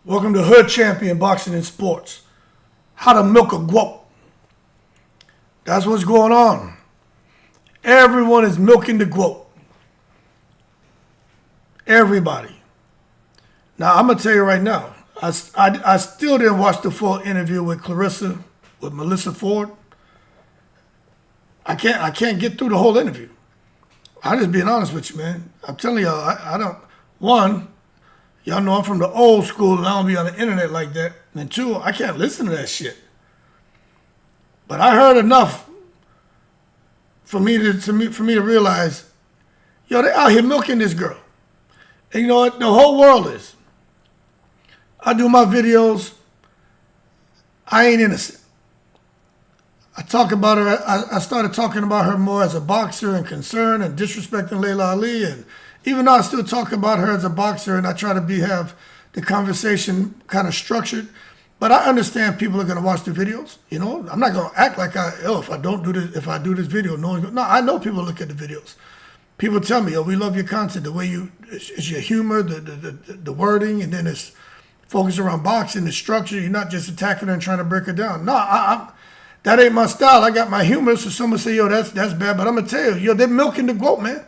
Welcome to Hood Champion Boxing and Sports. How to milk a GWOAT. That's what's going on. Everyone is milking the GWOAT. Everybody. Now, I'm going to tell you right now, I still didn't watch the full interview with Melyssa Ford. I can't get through the whole interview. I'm just being honest with you, man. I'm telling y'all, I don't, one, y'all know I'm from the old school and I don't be on the internet like that. And two, I can't listen to that shit. But I heard enough for me to realize, yo, they out here milking this girl. And you know what? The whole world is. I do my videos. I ain't innocent. I talk about her. I started talking about her more as a boxer and concern and disrespecting Layla Ali. And even though I still talk about her as a boxer and I try to have the conversation kind of structured, but I understand people are going to watch the videos. You know, I'm not going to act like if I do this video, no, I know people look at the videos. People tell me, we love your content, the way it's your humor, the wording, and then it's focused around boxing, the structure. You're not just attacking her and trying to break her down. No, that ain't my style. I got my humor, so someone say, that's bad. But I'm going to tell you, they're milking the GWOAT, man.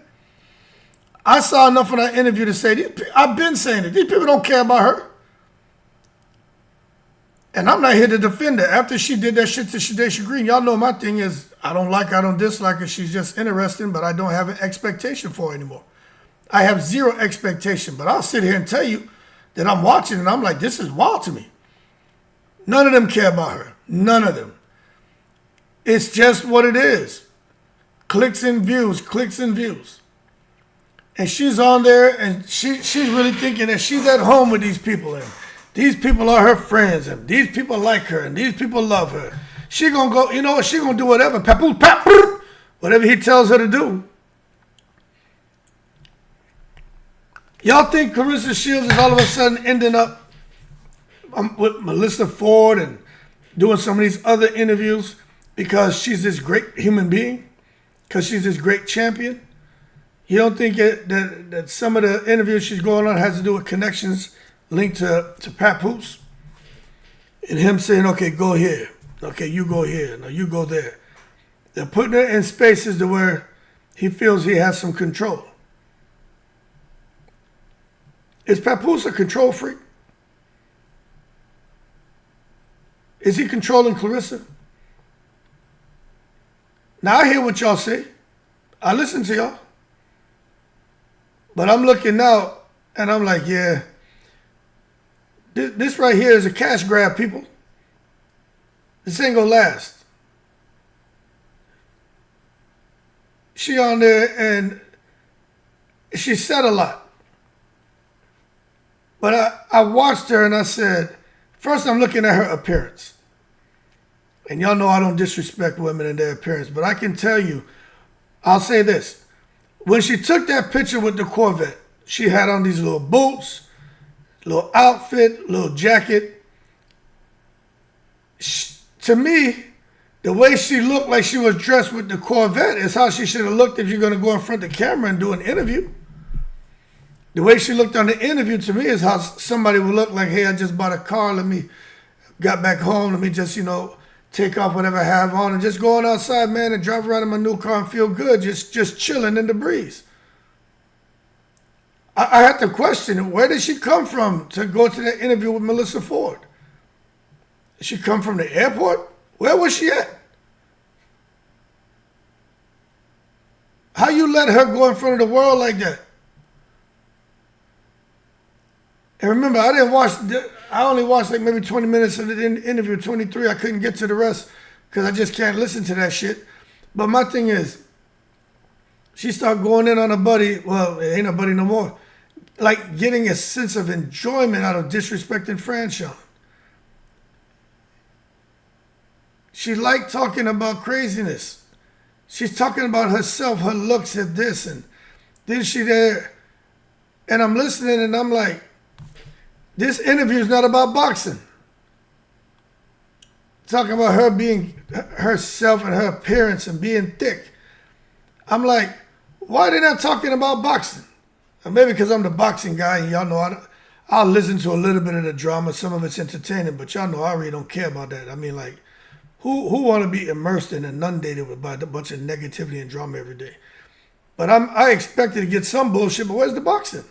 I saw enough in that interview to say, I've been saying it. These people don't care about her. And I'm not here to defend her. After she did that shit to Shadacia Green, y'all know my thing is, I don't dislike her. She's just interesting, but I don't have an expectation for her anymore. I have zero expectation. But I'll sit here and tell you that I'm watching and I'm like, this is wild to me. None of them care about her. None of them. It's just what it is. Clicks and views, clicks and views. And she's on there and she's really thinking that she's at home with these people. And these people are her friends. And these people like her. And these people love her. She going to go, you know what? She going to do whatever. Whatever he tells her to do. Y'all think Claressa Shields is all of a sudden ending up with Melyssa Ford and doing some of these other interviews because she's this great human being? Because she's this great champion? You don't think that some of the interviews she's going on has to do with connections linked to Papoose? And him saying, okay, go here. Okay, you go here. No, you go there. They're putting her in spaces to where he feels he has some control. Is Papoose a control freak? Is he controlling Claressa? Now, I hear what y'all say. I listen to y'all. But I'm looking now, and I'm like, yeah, this right here is a cash grab, people. This ain't gonna last. She on there, and she said a lot. But I watched her, and I said, first I'm looking at her appearance. And y'all know I don't disrespect women in their appearance, but I can tell you, I'll say this. When she took that picture with the Corvette, she had on these little boots, little outfit, little jacket. To me, the way she looked like she was dressed with the Corvette is how she should have looked if you're going to go in front of the camera and do an interview. The way she looked on the interview to me is how somebody would look like, hey, I just bought a car, got back home, let me just, take off whatever I have on and just go on outside, man, and drive around in my new car and feel good, just chilling in the breeze. I had to question, where did she come from to go to that interview with Melyssa Ford? Did she come from the airport? Where was she at? How you let her go in front of the world like that? And remember, I only watched like maybe 20 minutes of the interview, 23. I couldn't get to the rest because I just can't listen to that shit. But my thing is, she started going in on a buddy. Well, it ain't a buddy no more. Like getting a sense of enjoyment out of disrespecting Franchon. She liked talking about craziness. She's talking about herself, her looks at this, and then she there. And I'm listening and I'm like, this interview is not about boxing. Talking about her being herself and her appearance and being thick. I'm like, why are they not talking about boxing? Or maybe because I'm the boxing guy and y'all know I'll listen to a little bit of the drama. Some of it's entertaining, but y'all know I really don't care about that. I mean, like, who want to be immersed and inundated with by a bunch of negativity and drama every day? But I expected to get some bullshit, but where's the boxing?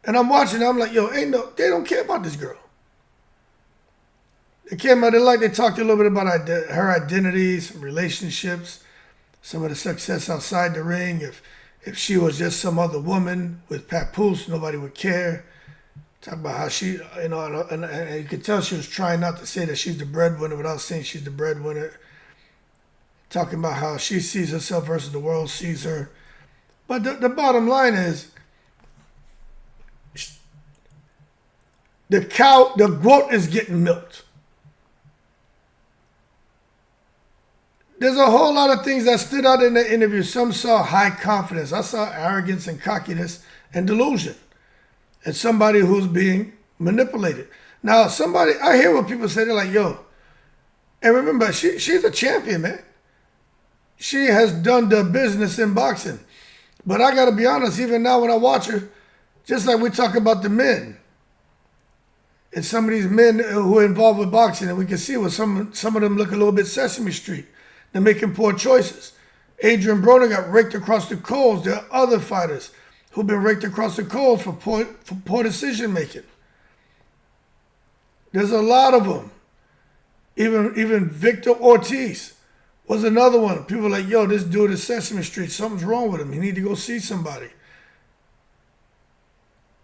And I'm watching, I'm like, yo, they don't care about this girl. They care about it, they talked a little bit about her identity, some relationships, some of the success outside the ring. If she was just some other woman with papoose, nobody would care. Talk about how she, and you could tell she was trying not to say that she's the breadwinner without saying she's the breadwinner. Talking about how she sees herself versus the world sees her. But the bottom line is, the GWOAT is getting milked. There's a whole lot of things that stood out in the interview. Some saw high confidence. I saw arrogance and cockiness and delusion. And somebody who's being manipulated. Now, I hear what people say. They're like, yo, and remember, she's a champion, man. She has done the business in boxing. But I got to be honest, even now when I watch her, just like we talk about the men, and some of these men who are involved with boxing, and we can see what some of them look a little bit Sesame Street. They're making poor choices. Adrian Broner got raked across the coals. There are other fighters who've been raked across the coals for poor decision making. There's a lot of them. Even Victor Ortiz was another one. People are like, yo, this dude is Sesame Street. Something's wrong with him. You need to go see somebody.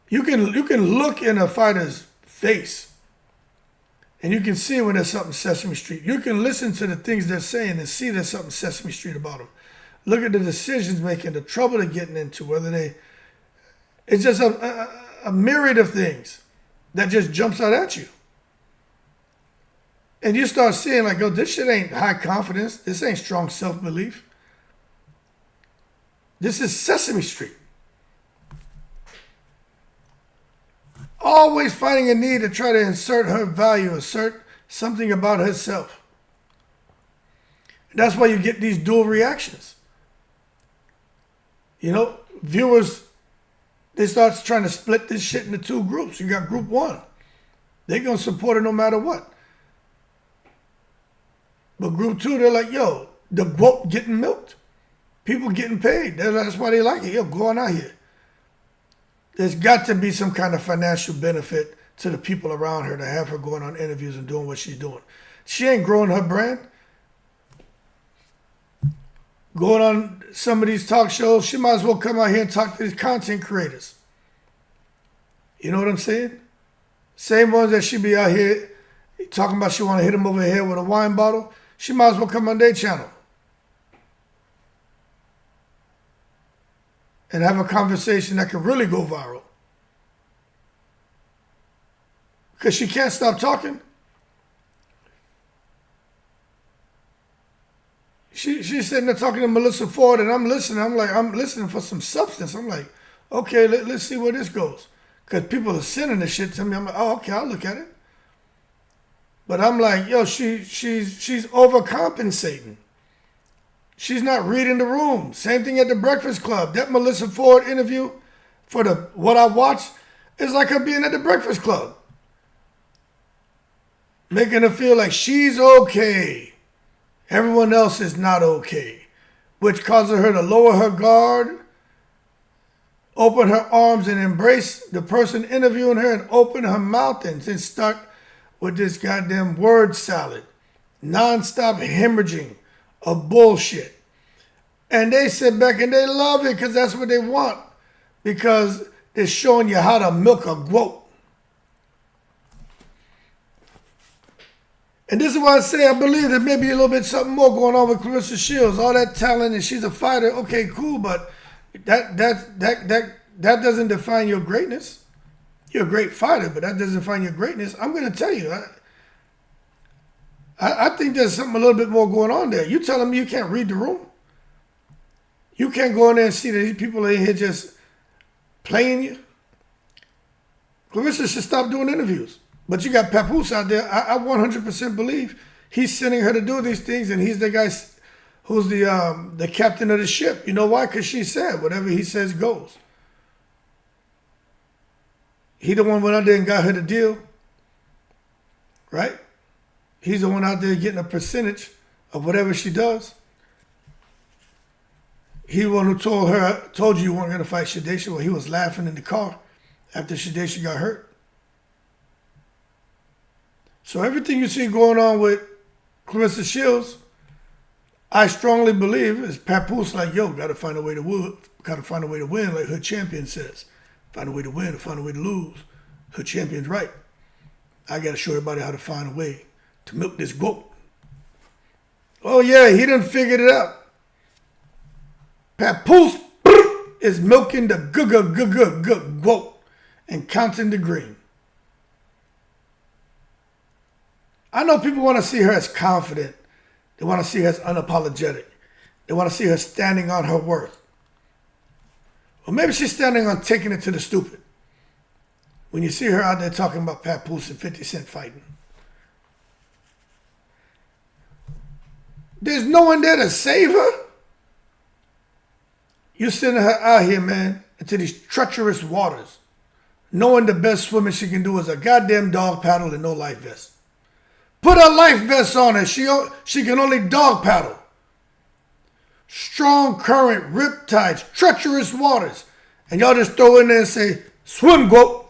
You can look in a fighter's face and you can see when there's something Sesame Street. You can listen to the things they're saying and see there's something Sesame Street about them. Look at the decisions making, the trouble they're getting into, it's just a myriad of things that just jumps out at you. And you start seeing like, oh, this shit ain't high confidence. This ain't strong self-belief. This is Sesame Street. Always finding a need to try to insert her value, assert something about herself. And that's why you get these dual reactions. Viewers, they start trying to split this shit into two groups. You got group one. They're going to support her no matter what. But group two, they're like, yo, the GWOAT getting milked. People getting paid. That's why they like it. Yo, go on out here. There's got to be some kind of financial benefit to the people around her to have her going on interviews and doing what she's doing. She ain't growing her brand. Going on some of these talk shows, she might as well come out here and talk to these content creators. You know what I'm saying? Same ones that she be out here talking about she want to hit them over the head with a wine bottle. She might as well come on their channel and have a conversation that could really go viral. Because she can't stop talking. She's sitting there talking to Melyssa Ford, and I'm listening. I'm listening for some substance. I'm like, okay, let's see where this goes. Because people are sending this shit to me. I'm like, oh, okay, I'll look at it. But I'm like, yo, she's overcompensating. She's not reading the room. Same thing at the Breakfast Club. That Melyssa Ford interview for what I watched is like her being at the Breakfast Club. Making her feel like she's okay. Everyone else is not okay. Which causes her to lower her guard, open her arms and embrace the person interviewing her and open her mouth and then start with this goddamn word salad. Non-stop hemorrhaging of bullshit. And they sit back and they love it because that's what they want. Because they're showing you how to milk a GWOAT. And this is why I say I believe there may be a little bit something more going on with Claressa Shields. All that talent and she's a fighter. Okay, cool, but that doesn't define your greatness. You're a great fighter, but that doesn't define your greatness. I'm going to tell you, I think there's something a little bit more going on there. You telling me you can't read the room? You can't go in there and see that these people are in here just playing you? Claressa should stop doing interviews. But you got Papoose out there. I 100% believe he's sending her to do these things, and he's the guy who's the captain of the ship. You know why? Because she said whatever he says goes. He the one went out there and got her the deal, right? He's the one out there getting a percentage of whatever she does. He the one who told you weren't going to fight Shadesha while he was laughing in the car after Shadesha got hurt. So everything you see going on with Claressa Shields, I strongly believe is Papoose like, yo, gotta find a way to win, like her champion says. Find a way to win or find a way to lose. Her champion's right. I gotta show everybody how to find a way to milk this GWOAT. Oh yeah, he done figured it out. Papoose is milking the GWOAT and counting the green. I know people want to see her as confident. They want to see her as unapologetic. They want to see her standing on her worth. Or maybe she's standing on taking it to the stupid. When you see her out there talking about Papoose and 50 Cent fighting. There's no one there to save her. You're sending her out here, man, into these treacherous waters, knowing the best swimming she can do is a goddamn dog paddle and no life vest. Put a life vest on her. She can only dog paddle. Strong current, rip tides, treacherous waters. And y'all just throw in there and say, swim, GWOAT.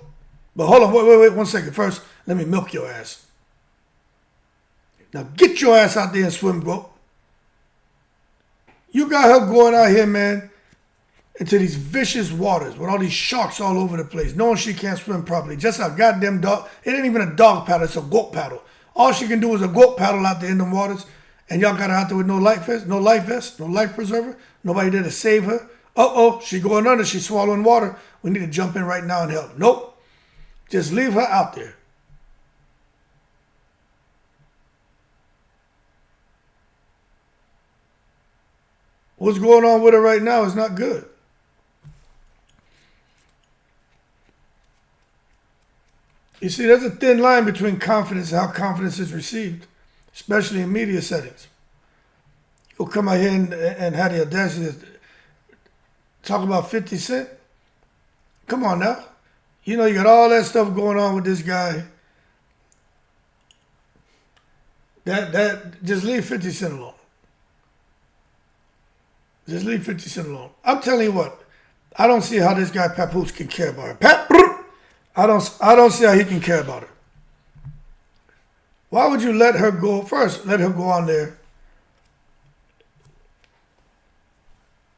But hold on, wait 1 second. First, let me milk your ass. Now get your ass out there and swim, GWOAT. You got her going out here, man, into these vicious waters with all these sharks all over the place, knowing she can't swim properly. Just a goddamn dog. It ain't even a dog paddle, it's a GWOAT paddle. All she can do is a GWOAT paddle out there in the waters, and y'all got her out there with no life vest, no life preserver, nobody there to save her. Uh-oh, she going under, she's swallowing water. We need to jump in right now and help. Nope. Just leave her out there. What's going on with her right now is not good. You see, there's a thin line between confidence and how confidence is received, especially in media settings. You'll come out here and have the audacity to talk about 50 Cent. Come on now. You know, you got all that stuff going on with this guy. That just leave 50 Cent alone. Just leave 50 Cent alone. I'm telling you what, I don't see how this guy Papoose can care about her. I don't see how he can care about her. Why would you let her go? First, let her go on there.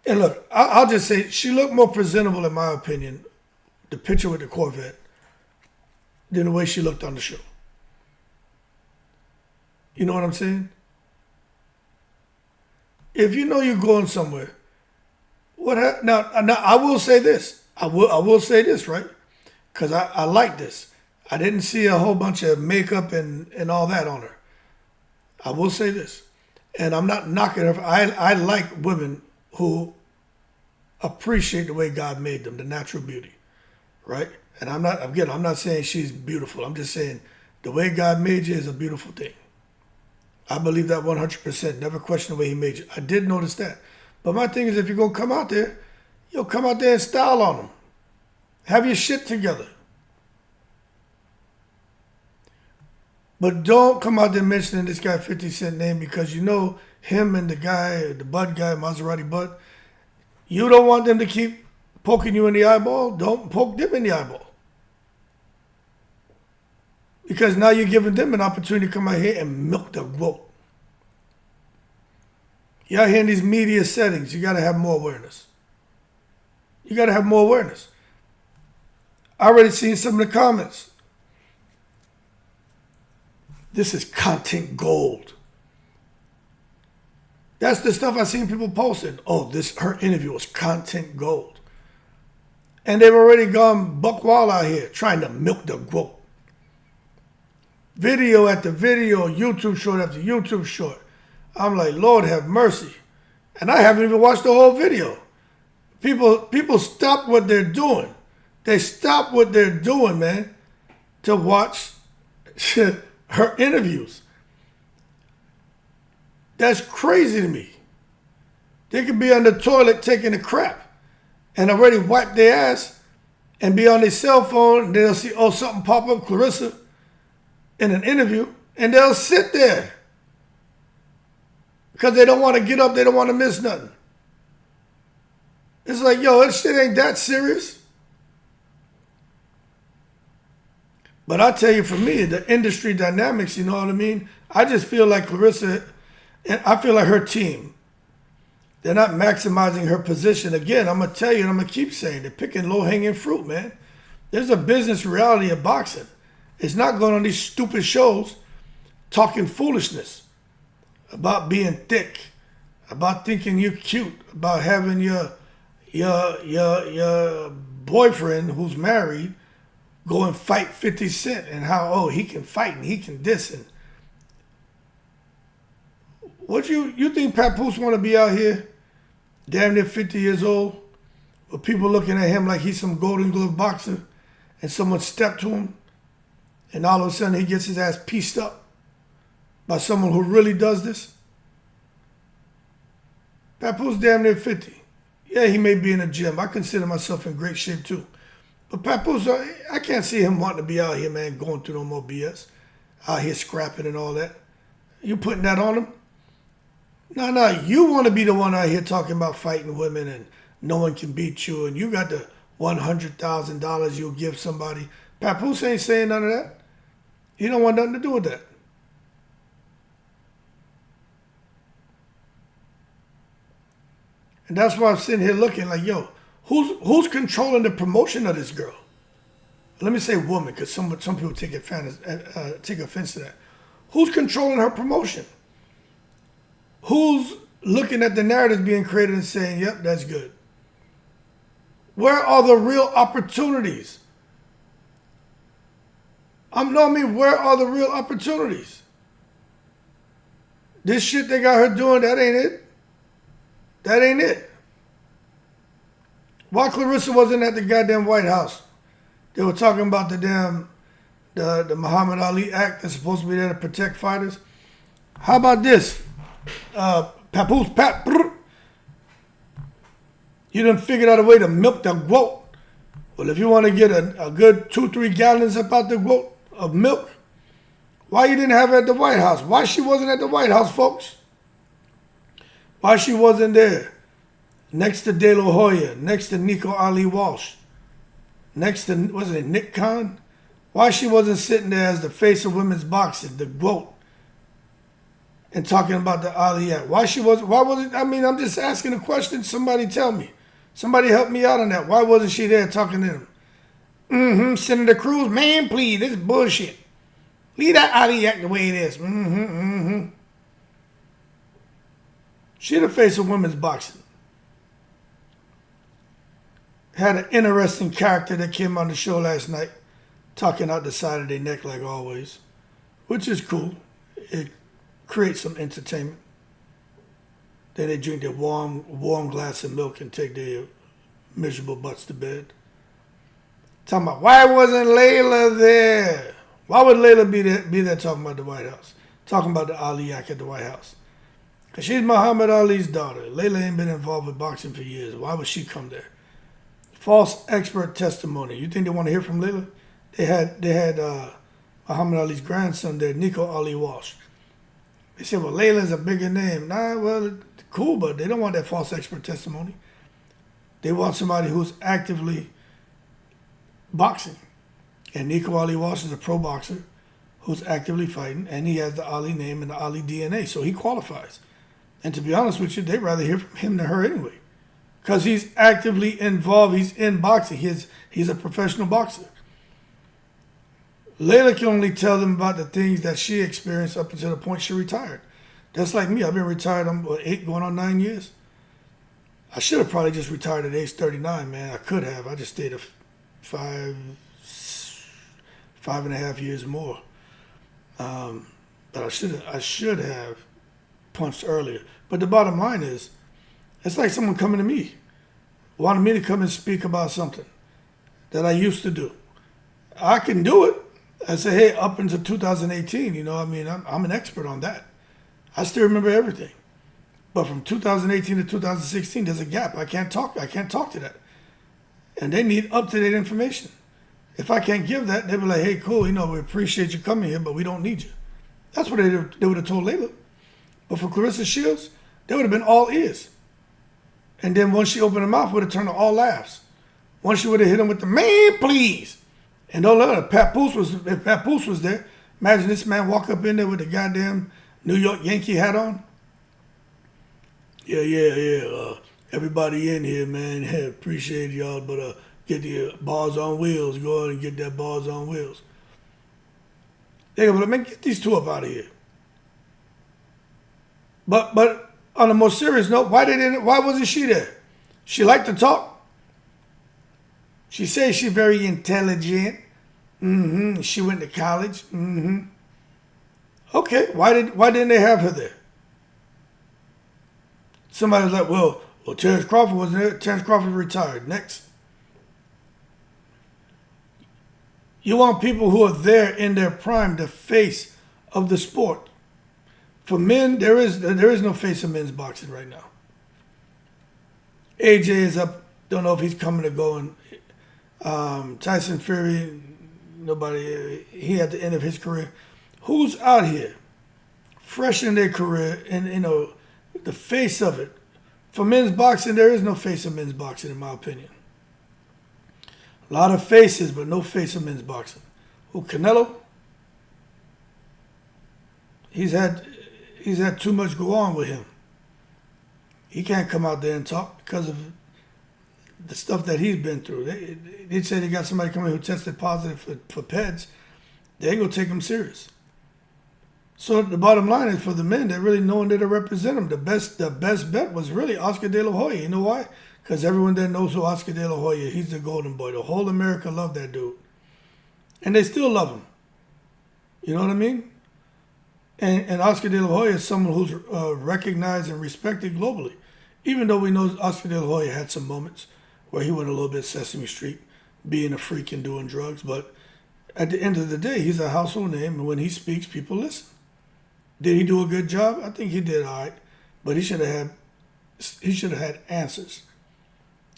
And look, I'll just say she looked more presentable, in my opinion, the picture with the Corvette, than the way she looked on the show. You know what I'm saying? If you know you're going somewhere, now I will say this. I will say this, right? Because I like this. I didn't see a whole bunch of makeup and all that on her. I will say this. And I'm not knocking her. I like women who appreciate the way God made them, the natural beauty, right? And I'm not saying she's beautiful. I'm just saying the way God made you is a beautiful thing. I believe that 100%. Never question the way he made you. I did notice that. But my thing is, if you're going to come out there, you'll come out there and style on them. Have your shit together. But don't come out there mentioning this guy 50 Cent name, because you know him and the guy, the Bud guy, Maserati Bud, you don't want them to keep poking you in the eyeball. Don't poke them in the eyeball. Because now you're giving them an opportunity to come out here and milk the GWOAT. You're out here in these media settings. You got to have more awareness. You got to have more awareness. I already seen some of the comments. This is content gold. That's the stuff I seen people posting. Oh, her interview was content gold. And they've already gone buck wild out here trying to milk the GWOAT. Video after video, YouTube short after YouTube short. I'm like, Lord have mercy. And I haven't even watched the whole video. People stop what they're doing. They stop what they're doing, man, to watch her interviews. That's crazy to me. They could be on the toilet taking a crap and already wipe their ass and be on their cell phone, and they'll see, oh, something pop up, Claressa, in an interview, and they'll sit there because they don't want to get up, they don't want to miss nothing. It's like, yo, that shit ain't that serious. But I tell you, for me, the industry dynamics, you know what I mean? I just feel like Claressa, and I feel like her team, they're not maximizing her position. Again, I'm going to tell you, and I'm going to keep saying, they're picking low-hanging fruit, man. There's a business reality of boxing. It's not going on these stupid shows talking foolishness about being thick, about thinking you're cute, about having your boyfriend who's married go and fight 50 Cent and how, oh, he can fight and he can diss. And what you think Papoose want to be out here damn near 50 years old with people looking at him like he's some Golden Glove boxer and someone stepped to him and all of a sudden he gets his ass pieced up by someone who really does this? Papoose damn near 50. Yeah, he may be in a gym. I consider myself in great shape too. But Papoose, I can't see him wanting to be out here, man, going through no more BS. Out here scrapping and all that. You putting that on him? No, you want to be the one out here talking about fighting women and no one can beat you and you got the $100,000 you'll give somebody. Papoose ain't saying none of that. He don't want nothing to do with that. And that's why I'm sitting here looking like, yo, who's controlling the promotion of this girl? Let me say woman, because some people take offense to that. Who's controlling her promotion? Who's looking at the narrative being created and saying, yep, that's good? Where are the real opportunities? Where are the real opportunities? This shit they got her doing, that ain't it. That ain't it. Why Claressa wasn't at the goddamn White House? They were talking about the Muhammad Ali Act that's supposed to be there to protect fighters. How about this? Papoose, you done figured out a way to milk the GWOAT. Well, if you want to get a good 2-3 gallons about the GWOAT of milk, why you didn't have it at the White House? Why she wasn't at the White House, folks? Why she wasn't there? Next to De La Hoya, next to Nico Ali Walsh, next to, Nick Khan? Why she wasn't sitting there as the face of women's boxing, the GWOAT, and talking about the Ali Act? Why wasn't, I'm just asking a question. Somebody tell me. Somebody help me out on that. Why wasn't she there talking to them? Senator Cruz, man, please, this is bullshit. Leave that Ali Act the way it is. She the face of women's boxing. Had an interesting character that came on the show last night, talking out the side of their neck like always, which is cool. It creates some entertainment. Then they drink their warm glass of milk and take their miserable butts to bed. Talking about, why wasn't Layla there? Why would Layla be there talking about the White House? Talking about the Ali Act at the White House? Because she's Muhammad Ali's daughter. Layla ain't been involved with boxing for years. Why would she come there? False expert testimony. You think they want to hear from Layla? They had Muhammad Ali's grandson there, Nico Ali Walsh. They said, well, Layla's a bigger name. Nah, well, cool, but they don't want that false expert testimony. They want somebody who's actively boxing. And Nico Ali Walsh is a pro boxer who's actively fighting, and he has the Ali name and the Ali DNA, so he qualifies. And to be honest with you, they'd rather hear from him than her anyway. Because he's actively involved. He's in boxing. He's a professional boxer. Layla can only tell them about the things that she experienced up until the point she retired. That's like me. I've been retired, 8 going on 9 years. I should have probably just retired at age 39, man. I could have. I just stayed 5.5 years more. But I should have punched earlier. But the bottom line is, it's like someone coming to me, wanting me to come and speak about something that I used to do. I can do it. I say, hey, up until 2018, I'm an expert on that. I still remember everything. But from 2018 to 2016, there's a gap. I can't talk to that. and they need up-to-date information. If I can't give that, they'll be like, hey, cool, we appreciate you coming here, but we don't need you. That's what they would have told Layla. But for Claressa Shields, they would have been all ears. And then once she opened her mouth, would have turned to all laughs. Once she would have hit him with the, man, please. And don't let her, if Pat Poose was there, imagine this man walk up in there with the goddamn New York Yankee hat on. Yeah. Everybody in here, man. Hey, appreciate y'all, but get the bars on wheels. Go ahead and get that bars on wheels. They go, man, get these two up out of here. But on a more serious note, why wasn't she there? She liked to talk. She says she's very intelligent. She went to college. Okay, why didn't they have her there? Somebody was like, well, Terrence Crawford wasn't there. Terrence Crawford retired. Next. You want people who are there in their prime, the face of the sport. For men, there is no face of men's boxing right now. AJ is up. Don't know if he's coming or going. Tyson Fury, nobody. He at the end of his career. Who's out here, fresh in their career, and the face of it? For men's boxing, there is no face of men's boxing, in my opinion. A lot of faces, but no face of men's boxing. Who, Canelo? He's had too much go on with him. He can't come out there and talk because of the stuff that he's been through. They say they got somebody coming who tested positive for PEDs. They ain't gonna take him serious. So the bottom line is, for the men, they're really knowing that to represent them. The best bet was really Oscar De La Hoya. You know why? Because everyone there knows who Oscar De La Hoya is. He's the golden boy. The whole America loved that dude. And they still love him. You know what I mean? And Oscar De La Hoya is someone who's recognized and respected globally. Even though we know Oscar De La Hoya had some moments where he went a little bit Sesame Street, being a freak and doing drugs. But at the end of the day, he's a household name. And when he speaks, people listen. Did he do a good job? I think he did all right. But he should have had answers.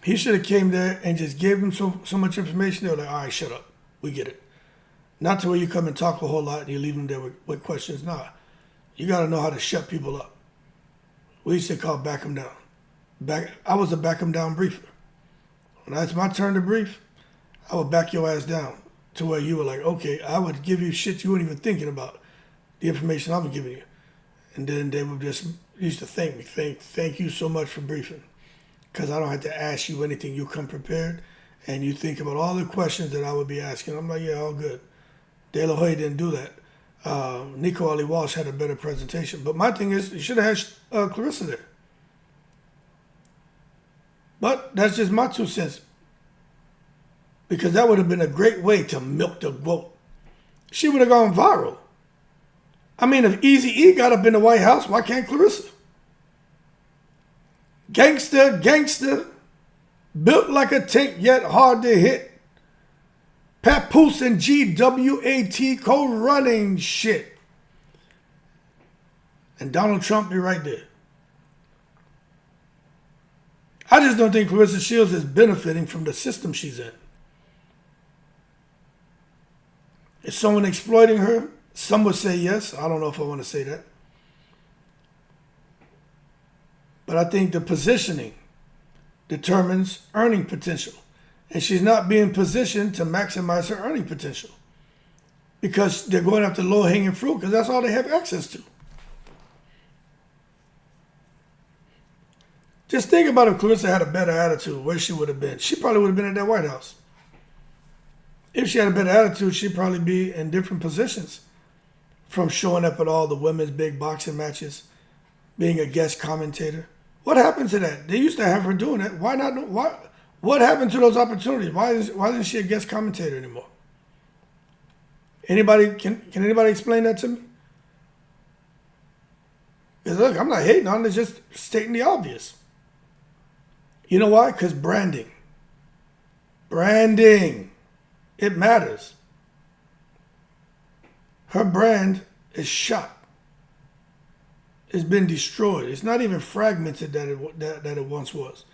He should have came there and just gave them so much information. They were like, all right, shut up. We get it. Not to where you come and talk a whole lot and you leave them there with questions. Nah. You got to know how to shut people up. We used to call back them down. I was a back them down briefer. When it's my turn to brief, I would back your ass down to where you were like, okay, I would give you shit you weren't even thinking about, the information I was giving you. And then they would just used to thank me. Thank you so much for briefing. Because I don't have to ask you anything. You come prepared and you think about all the questions that I would be asking. I'm like, yeah, all good. De La Hoya didn't do that. Nico Ali Walsh had a better presentation. But my thing is, you should have had Claressa there. But that's just my 2 cents. Because that would have been a great way to milk the GWOAT. She would have gone viral. I mean, if Eazy-E got up in the White House, why can't Claressa? Gangster, built like a tank, yet hard to hit. Papoose and GWAT co-running shit. And Donald Trump be right there. I just don't think Claressa Shields is benefiting from the system she's in. Is someone exploiting her? Some would say yes. I don't know if I want to say that. But I think the positioning determines earning potential. And she's not being positioned to maximize her earning potential. Because they're going after low-hanging fruit because that's all they have access to. Just think about if Claressa had a better attitude, where she would have been. She probably would have been at that White House. If she had a better attitude, she'd probably be in different positions. From showing up at all the women's big boxing matches, being a guest commentator. What happened to that? They used to have her doing that. Why not? What happened to those opportunities? Why isn't she a guest commentator anymore? Anybody can anybody explain that to me? Because look, I'm not hating on it, it's just stating the obvious. You know why? Because branding. Branding. It matters. Her brand is shot. It's been destroyed. It's not even fragmented that it once was.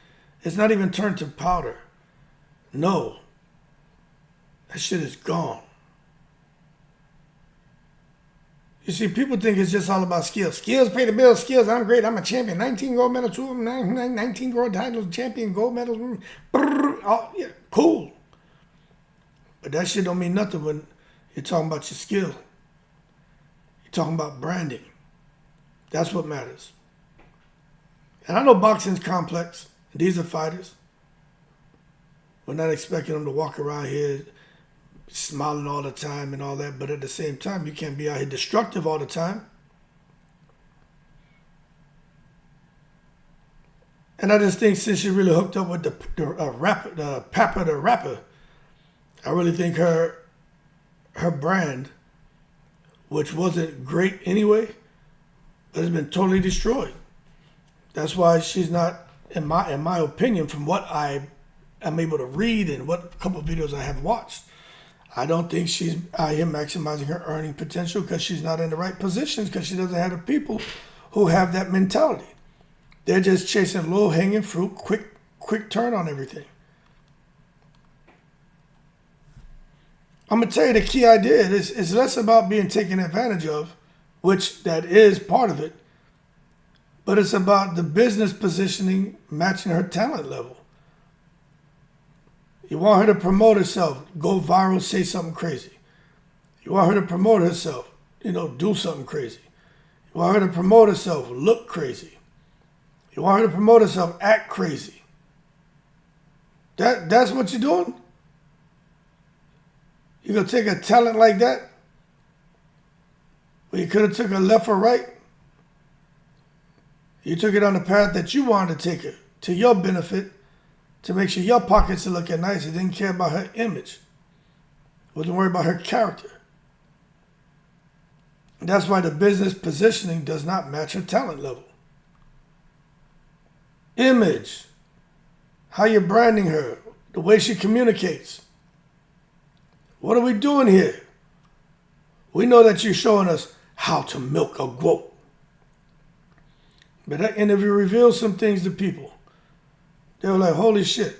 It's not even turned to powder. No. That shit is gone. You see, people think it's just all about skills. Skills pay the bills. Skills, I'm great. I'm a champion. 19 gold medals, 19 gold titles, champion, gold medals. Oh, yeah, cool. But that shit don't mean nothing when you're talking about your skill. You're talking about branding. That's what matters. And I know boxing's complex. These are fighters. We're not expecting them to walk around here smiling all the time and all that, but at the same time, you can't be out here destructive all the time. And I just think since she really hooked up with the rapper, I really think her brand, which wasn't great anyway, but has been totally destroyed. That's why she's not, in my opinion, from what I am able to read and what a couple of videos I have watched, I don't think she's out here maximizing her earning potential because she's not in the right positions because she doesn't have the people who have that mentality. They're just chasing low-hanging fruit, quick turn on everything. I'm going to tell you the key idea is less about being taken advantage of, which that is part of it, but it's about the business positioning matching her talent level. You want her to promote herself, go viral, say something crazy. You want her to promote herself, do something crazy. You want her to promote herself, look crazy. You want her to promote herself, act crazy. That's what you're doing? You're going to take a talent like that, where you could have took her left or right. You took it on the path that you wanted to take her, to your benefit, to make sure your pockets are looking nice. You didn't care about her image. Wasn't worried about her character. And that's why the business positioning does not match her talent level. Image. How you're branding her. The way she communicates. What are we doing here? We know that you're showing us how to milk a GWOAT. But that interview reveals some things to people. They were like, holy shit.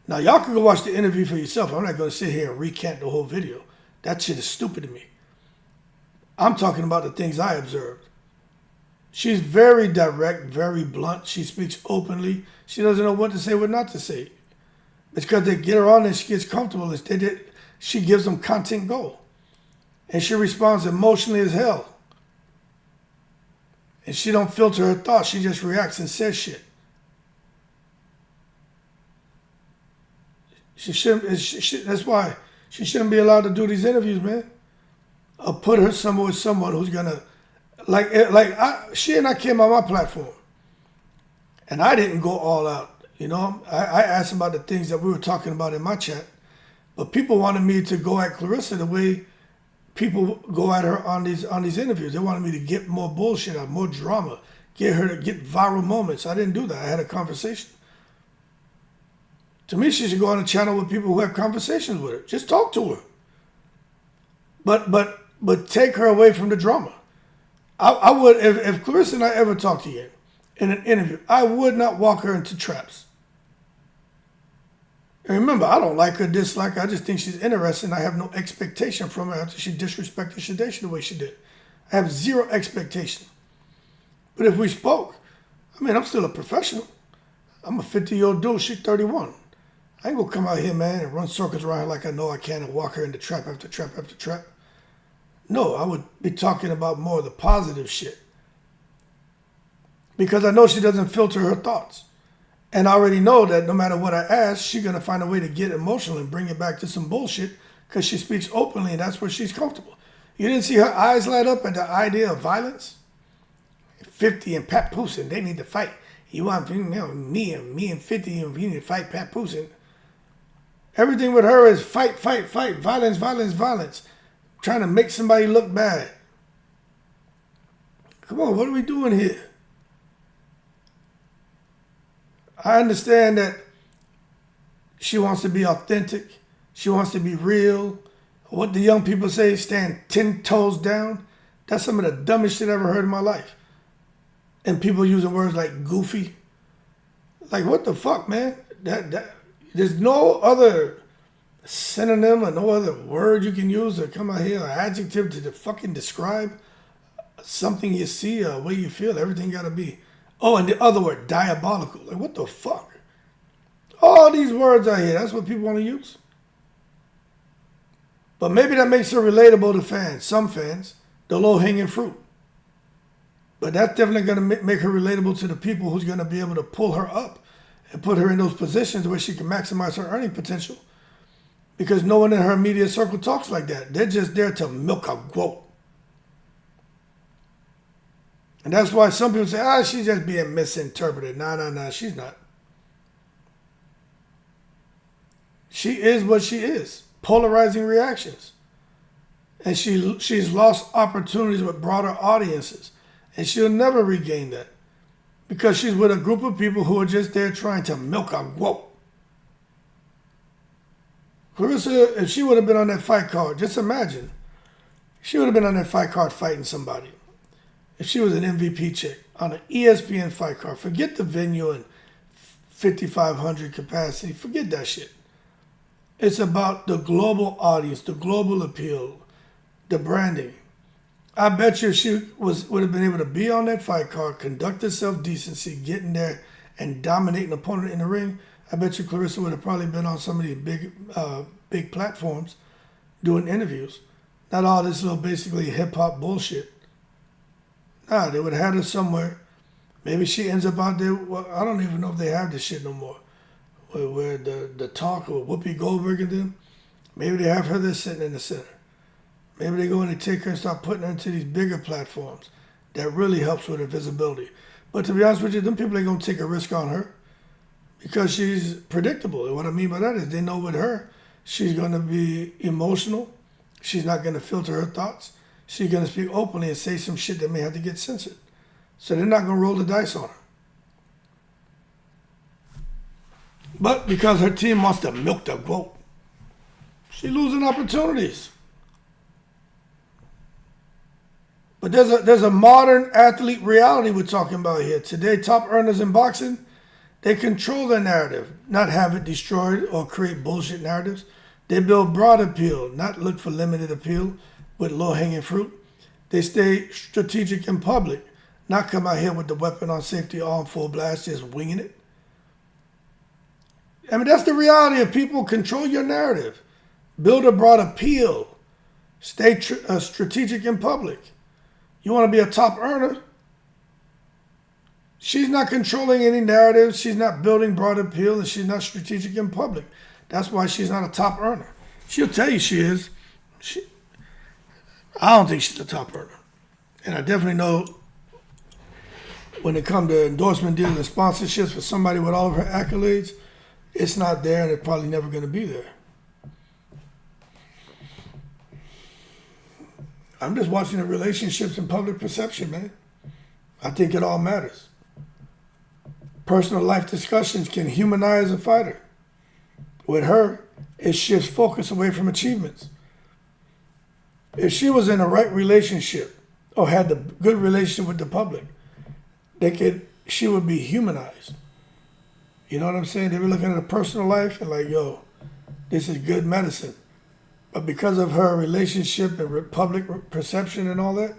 Now, y'all can go watch the interview for yourself. I'm not going to sit here and recant the whole video. That shit is stupid to me. I'm talking about the things I observed. She's very direct, very blunt. She speaks openly. She doesn't know what to say, what not to say. It's because they get her on and she gets comfortable. She gives them content gold. And she responds emotionally as hell. And she don't filter her thoughts. She just reacts and says shit. That's why she shouldn't be allowed to do these interviews, man. Or put her somewhere with someone who's gonna, she and I came on my platform, and I didn't go all out. I asked about the things that we were talking about in my chat, but people wanted me to go at Claressa the way people go at her on these interviews. They wanted me to get more bullshit out, more drama, get her to get viral moments. I didn't do that. I had a conversation. To me, she should go on a channel with people who have conversations with her. Just talk to her. But take her away from the drama. I would, if Claressa and I ever talked again in an interview, I would not walk her into traps. And remember, I don't like her, dislike her. I just think she's interesting. I have no expectation from her after she disrespected Shadesha the way she did. I have zero expectation. But if we spoke, I'm still a professional. I'm a 50-year-old dude. She's 31. I ain't gonna come out here, man, and run circles around her like I know I can and walk her into trap after trap after trap. No, I would be talking about more of the positive shit. Because I know she doesn't filter her thoughts. And I already know that no matter what I ask, she's gonna find a way to get emotional and bring it back to some bullshit because she speaks openly and that's where she's comfortable. You didn't see her eyes light up at the idea of violence? 50 and Pat Poussin, they need to fight. You want me and 50 and we need to fight Pat Poussin. Everything with her is fight, violence, violence, violence. Trying to make somebody look bad. Come on, what are we doing here? I understand that she wants to be authentic. She wants to be real. What the young people say, stand 10 toes down. That's some of the dumbest shit I ever heard in my life. And people using words like goofy. Like, what the fuck, man? There's no other synonym or no other word you can use to come out here, or adjective to fucking describe something you see or way you feel. Everything gotta be. Oh, and the other word, diabolical. Like, what the fuck? All these words out here, that's what people want to use. But maybe that makes her relatable to fans, some fans, the low-hanging fruit. But that's definitely going to make her relatable to the people who's going to be able to pull her up and put her in those positions where she can maximize her earning potential. Because no one in her immediate circle talks like that. They're just there to milk a GWOAT. And that's why some people say, she's just being misinterpreted. No, she's not. She is what she is. Polarizing reactions. And she's lost opportunities with broader audiences. And she'll never regain that. Because she's with a group of people who are just there trying to milk a GWOAT. Claressa, if she would have been on that fight card, just imagine. She would have been on that fight card fighting somebody. If she was an MVP chick on an ESPN fight card, forget the venue and 5,500 capacity. Forget that shit. It's about the global audience, the global appeal, the branding. I bet you if she would have been able to be on that fight card, conduct herself decency, get in there and dominate an opponent in the ring, I bet you Claressa would have probably been on some of these big platforms doing interviews. Not all this little basically hip-hop bullshit. Nah, they would have had her somewhere. Maybe she ends up out there. Well, I don't even know if they have this shit no more. Where the talk of Whoopi Goldberg and them, maybe they have her there sitting in the center. Maybe they go in and take her and start putting her into these bigger platforms. That really helps with her visibility. But to be honest with you, them people ain't going to take a risk on her because she's predictable. And what I mean by that is they know with her, she's going to be emotional. She's not going to filter her thoughts. She's going to speak openly and say some shit that may have to get censored. So they're not going to roll the dice on her. But because her team wants to milk the GWOAT, she's losing opportunities. But there's a modern athlete reality we're talking about here. Today, top earners in boxing, they control their narrative, not have it destroyed or create bullshit narratives. They build broad appeal, not look for limited appeal with low-hanging fruit. They stay strategic in public, not come out here with the weapon on safety arm full blast, just winging it. I mean, that's the reality of people. Control your narrative. Build a broad appeal. Stay strategic in public. You want to be a top earner? She's not controlling any narratives. She's not building broad appeal, and she's not strategic in public. That's why she's not a top earner. She'll tell you she is. I don't think she's a top earner. And I definitely know when it comes to endorsement deals and sponsorships for somebody with all of her accolades, it's not there, and it's probably never going to be there. I'm just watching the relationships and public perception, man. I think it all matters. Personal life discussions can humanize a fighter. With her, it shifts focus away from achievements. If she was in a right relationship or had the good relationship with the public, she would be humanized. You know what I'm saying? They were looking at her personal life and like, yo, this is good medicine. But because of her relationship and public perception and all that,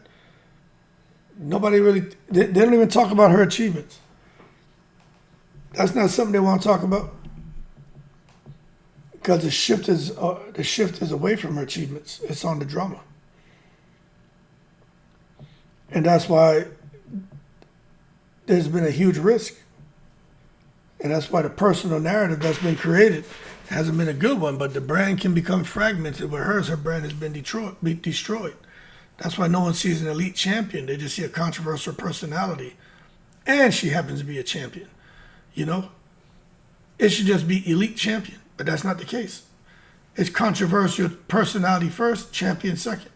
nobody really, they don't even talk about her achievements. That's not something they want to talk about. Because the shift is away from her achievements. It's on the drama. And that's why there's been a huge risk. And that's why the personal narrative that's been created hasn't been a good one, but the brand can become fragmented. With hers, her brand has been destroyed. That's why no one sees an elite champion. They just see a controversial personality. And she happens to be a champion. You know? It should just be elite champion, but that's not the case. It's controversial personality first, champion second.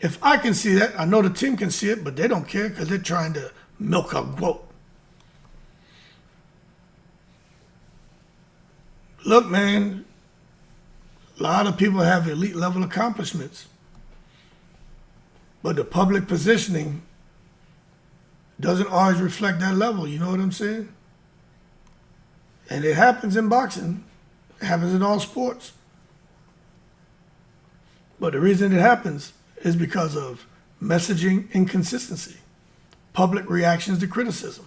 If I can see that, I know the team can see it, but they don't care because they're trying to milk a GWOAT. Look, man, a lot of people have elite level accomplishments, but the public positioning doesn't always reflect that level. You know what I'm saying? And it happens in boxing. It happens in all sports. But the reason it happens is because of messaging inconsistency, public reactions to criticism.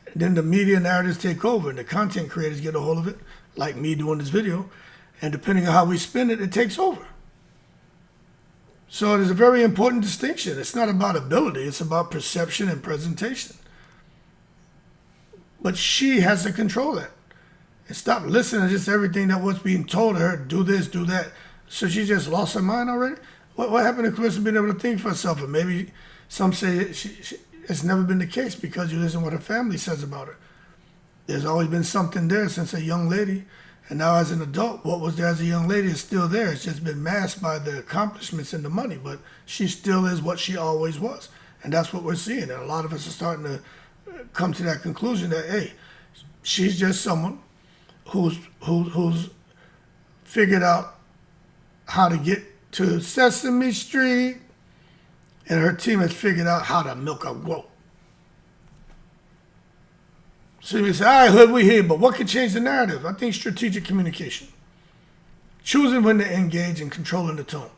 And then the media narratives take over and the content creators get a hold of it, like me doing this video, and depending on how we spin it, it takes over. So there's a very important distinction. It's not about ability, it's about perception and presentation. But she has to control that and stop listening to just everything that was being told to her, do this, do that. So she just lost her mind already? What happened to Claressa being able to think for herself? And maybe some say it's never been the case because you listen to what her family says about her. There's always been something there since a young lady. And now as an adult, what was there as a young lady is still there. It's just been masked by the accomplishments and the money. But she still is what she always was. And that's what we're seeing. And a lot of us are starting to come to that conclusion that, hey, she's just someone who's figured out how to get to Sesame Street, and her team has figured out how to milk a GWOAT. So you say, all right, hood, we here, but what could change the narrative? I think strategic communication. Choosing when to engage and controlling the tone.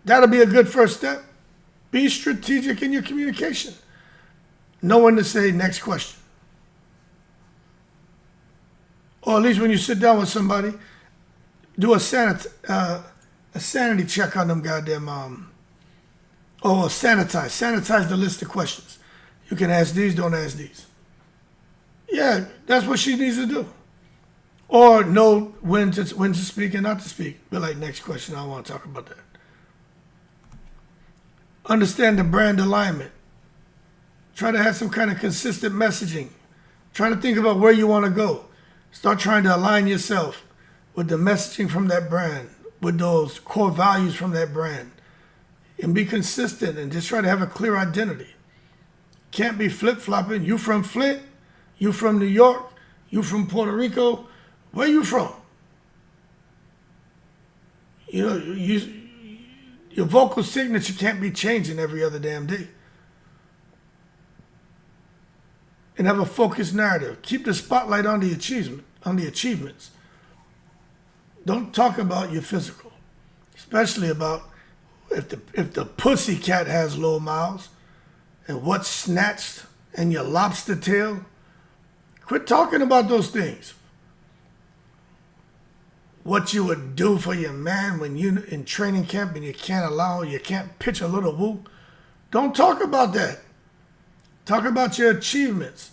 That'll be a good first step. Be strategic in your communication. Know when to say next question. Or at least when you sit down with somebody, do a sanity check on them goddamn, sanitize the list of questions. You can ask these, don't ask these. Yeah, that's what she needs to do. Or know when to speak and not to speak. Be like, next question, I don't want to talk about that. Understand the brand alignment. Try to have some kind of consistent messaging. Try to think about where you want to go. Start trying to align yourself with the messaging from that brand, with those core values from that brand. And be consistent and just try to have a clear identity. Can't be flip-flopping. You from Flint, you from New York, you from Puerto Rico. Where you from? You know, your vocal signature can't be changing every other damn day. And have a focused narrative. Keep the spotlight on the achievements. Don't talk about your physical, especially about if the pussycat has low miles and what's snatched and your lobster tail. Quit talking about those things. What you would do for your man when you in training camp and you can't pitch a little woo. Don't talk about that. Talk about your achievements.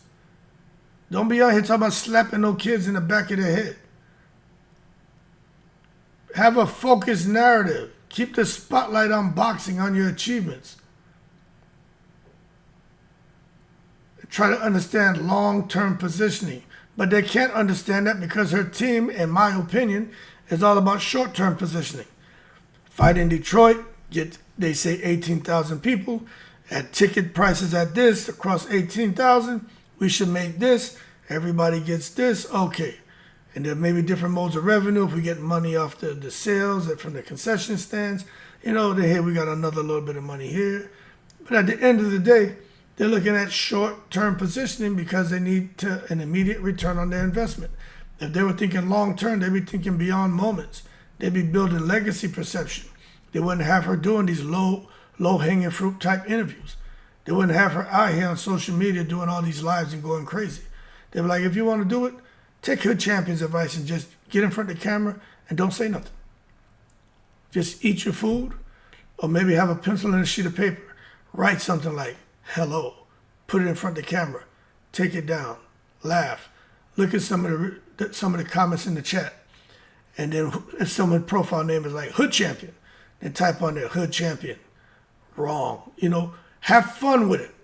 Don't be out here talking about slapping no kids in the back of their head. Have a focused narrative. Keep the spotlight on boxing, on your achievements. Try to understand long-term positioning. But they can't understand that because her team, in my opinion, is all about short-term positioning. Fight in Detroit, they say 18,000 people. At ticket prices at this, across 18,000, we should make this. Everybody gets this. Okay. And there may be different modes of revenue. If we get money off the sales from the concession stands, hey, we got another little bit of money here. But at the end of the day, they're looking at short-term positioning because they need an immediate return on their investment. If they were thinking long-term, they'd be thinking beyond moments. They'd be building legacy perception. They wouldn't have her doing these low-hanging fruit type interviews. They wouldn't have her out here on social media doing all these lives and going crazy. They'd be like, if you want to do it, take Hood Champion's advice and just get in front of the camera and don't say nothing. Just eat your food, or maybe have a pencil and a sheet of paper. Write something like, hello. Put it in front of the camera. Take it down. Laugh. Look at some of the comments in the chat. And then if someone's profile name is like Hood Champion, then type on there, Hood Champion. Wrong. Have fun with it.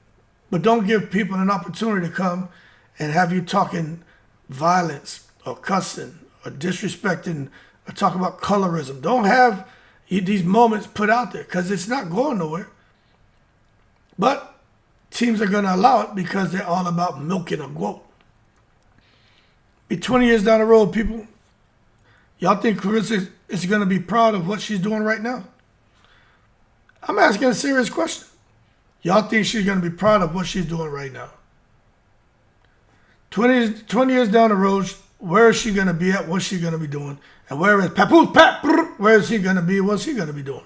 But don't give people an opportunity to come and have you talking violence or cussing or disrespecting or talk about colorism. Don't have these moments put out there because it's not going nowhere. But teams are going to allow it because they're all about milking a GWOAT. Be 20 years down the road, people. Y'all think Claressa is going to be proud of what she's doing right now? I'm asking a serious question. Y'all think she's going to be proud of what she's doing right now? 20 years down the road, where is she going to be at? What's she going to be doing? And where is Papoose Pat? Where is he going to be? What's he going to be doing?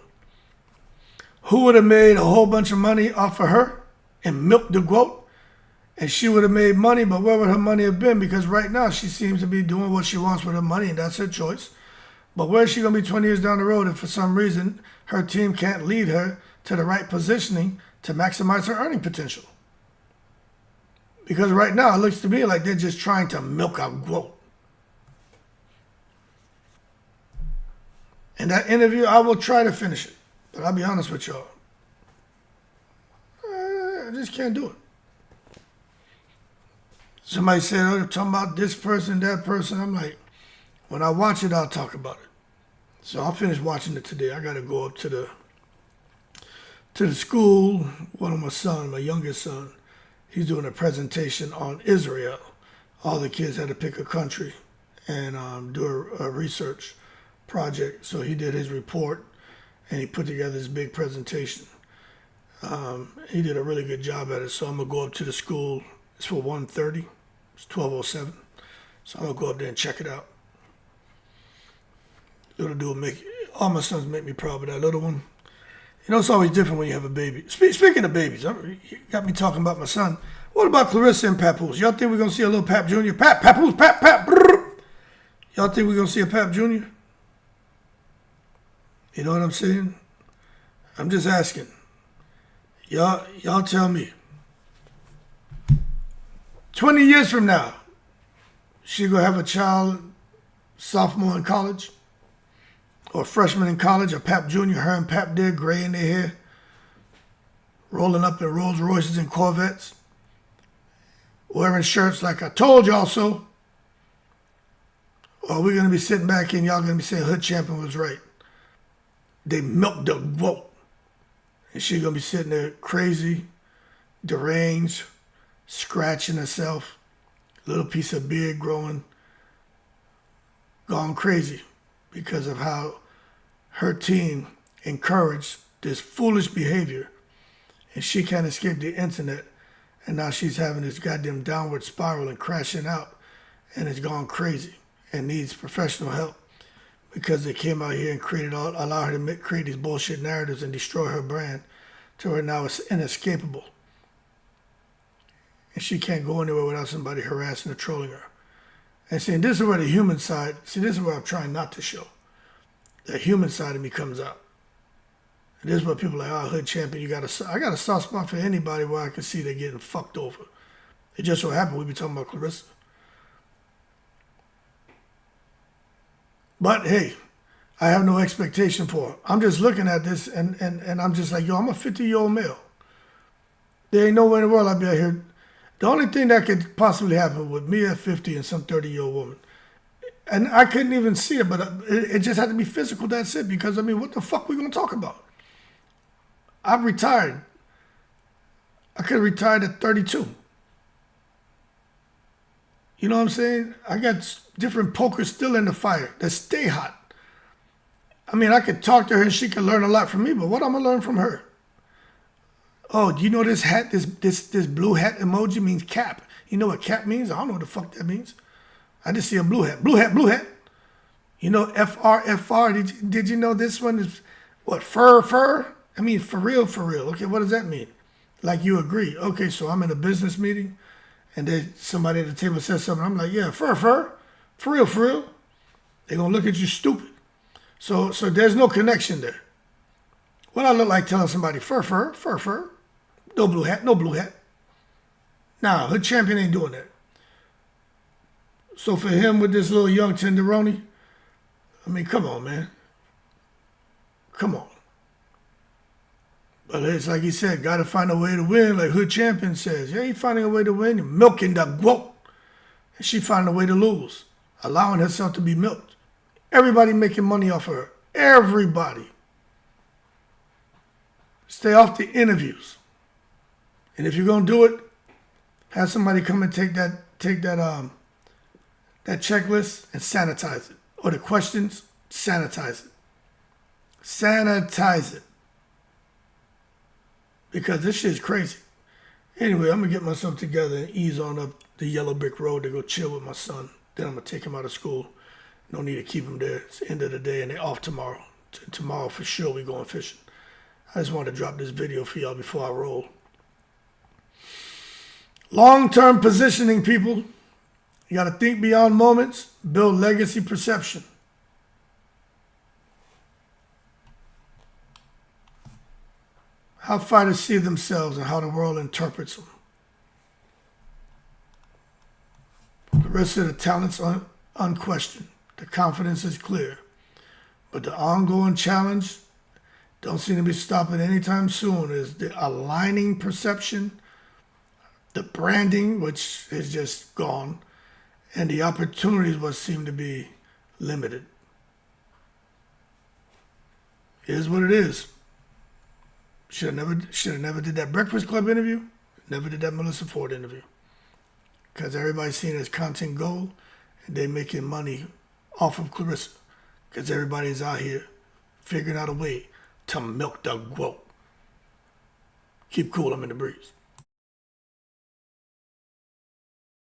Who would have made a whole bunch of money off of her and milked the GWOAT? And she would have made money, but where would her money have been? Because right now she seems to be doing what she wants with her money, and that's her choice. But where is she going to be 20 years down the road if for some reason her team can't lead her to the right positioning to maximize her earning potential? Because right now it looks to me like they're just trying to milk out GWOAT. And that interview, I will try to finish it. But I'll be honest with y'all. I just can't do it. Somebody said, oh, they're talking about this person, that person. I'm like, when I watch it, I'll talk about it. So I'll finish watching it today. I got to go up to the school. One of my son, my youngest son, he's doing a presentation on Israel. All the kids had to pick a country and do a research project. So he did his report, and he put together this big presentation. He did a really good job at it. So I'm going to go up to the school. It's for 1:30. It's 12:07. So I'm going to go up there and check it out. Little dude all my sons make me proud, but that little one, you know, it's always different when you have a baby. Speaking of babies, you got me talking about my son. What about Claressa and Papoose? Y'all think we're going to see a little Pap Jr.? Papoose, Pap. Brrr. Y'all think we're going to see a Pap Jr.? You know what I'm saying? I'm just asking. Y'all tell me. 20 years from now, she gonna have a child, sophomore in college, or a freshman in college, or Pap Jr., her and Pap there, gray in their hair, rolling up in Rolls Royces and Corvettes, wearing shirts like I told y'all so. Or we're gonna be sitting back and y'all gonna be saying Hood Champion was right. They milked the GWOAT. And she gonna be sitting there crazy, deranged, scratching herself, little piece of beard growing, gone crazy because of how her team encouraged this foolish behavior, and she can't escape the internet, and now she's having this goddamn downward spiral and crashing out, and it's gone crazy and needs professional help because they came out here and allow her to create these bullshit narratives and destroy her brand to where now it's inescapable. And she can't go anywhere without somebody harassing or trolling her. And saying, this is where the human side, this is where I'm trying not to show. The human side of me comes out. And this is where people are like, oh, Hood Champion, I got a soft spot for anybody where I can see they're getting fucked over. It just so happened we be talking about Claressa. But hey, I have no expectation for her. I'm just looking at this and I'm just like, yo, I'm a 50-year-old male. There ain't nowhere in the world I'd be out here. The only thing that could possibly happen with me at 50 and some 30-year-old woman, and I couldn't even see it, but it just had to be physical, that's it, because, I mean, what the fuck we going to talk about? I've retired. I could have retired at 32. You know what I'm saying? I got different pokers still in the fire that stay hot. I mean, I could talk to her and she could learn a lot from me, but what I'm going to learn from her? Oh, do you know this hat, this blue hat emoji means cap? You know what cap means? I don't know what the fuck that means. I just see a blue hat. Blue hat, blue hat. You know FR. Did you know this one is, what, fur? I mean, for real. Okay, what does that mean? Like you agree. Okay, so I'm in a business meeting and then somebody at the table says something. I'm like, yeah, fur. For real. They're going to look at you stupid. So there's no connection there. What I look like telling somebody fur. No blue hat. Nah, Hood Champion ain't doing that. So for him with this little young tenderoni, I mean, come on, man. Come on. But it's like he said, got to find a way to win, like Hood Champion says. Yeah, he finding a way to win, you're milking the GWOAT. And she finding a way to lose, allowing herself to be milked. Everybody making money off of her. Everybody. Stay off the interviews. And if you're gonna do it, have somebody come and take that checklist and sanitize it. Or the questions, sanitize it. Sanitize it. Because this shit's crazy. Anyway, I'm gonna get myself together and ease on up the yellow brick road to go chill with my son. Then I'm going to take him out of school. No need to keep him there. It's the end of the day and they're off tomorrow. Tomorrow for sure we going fishing. I just wanted to drop this video for y'all before I roll. Long-term positioning, people. You got to think beyond moments, build legacy perception. How fighters see themselves and how the world interprets them. The rest of the talent's unquestioned. The confidence is clear. But the ongoing challenge don't seem to be stopping anytime soon is the aligning perception, the branding, which is just gone, and the opportunities what seem to be limited. It is what it is. Should have never did that Breakfast Club interview. Never did that Melyssa Ford interview. Because everybody's seeing it as content gold, and they making money off of Claressa. Because everybody's out here figuring out a way to milk the GWOAT. Keep cool, I'm in the breeze.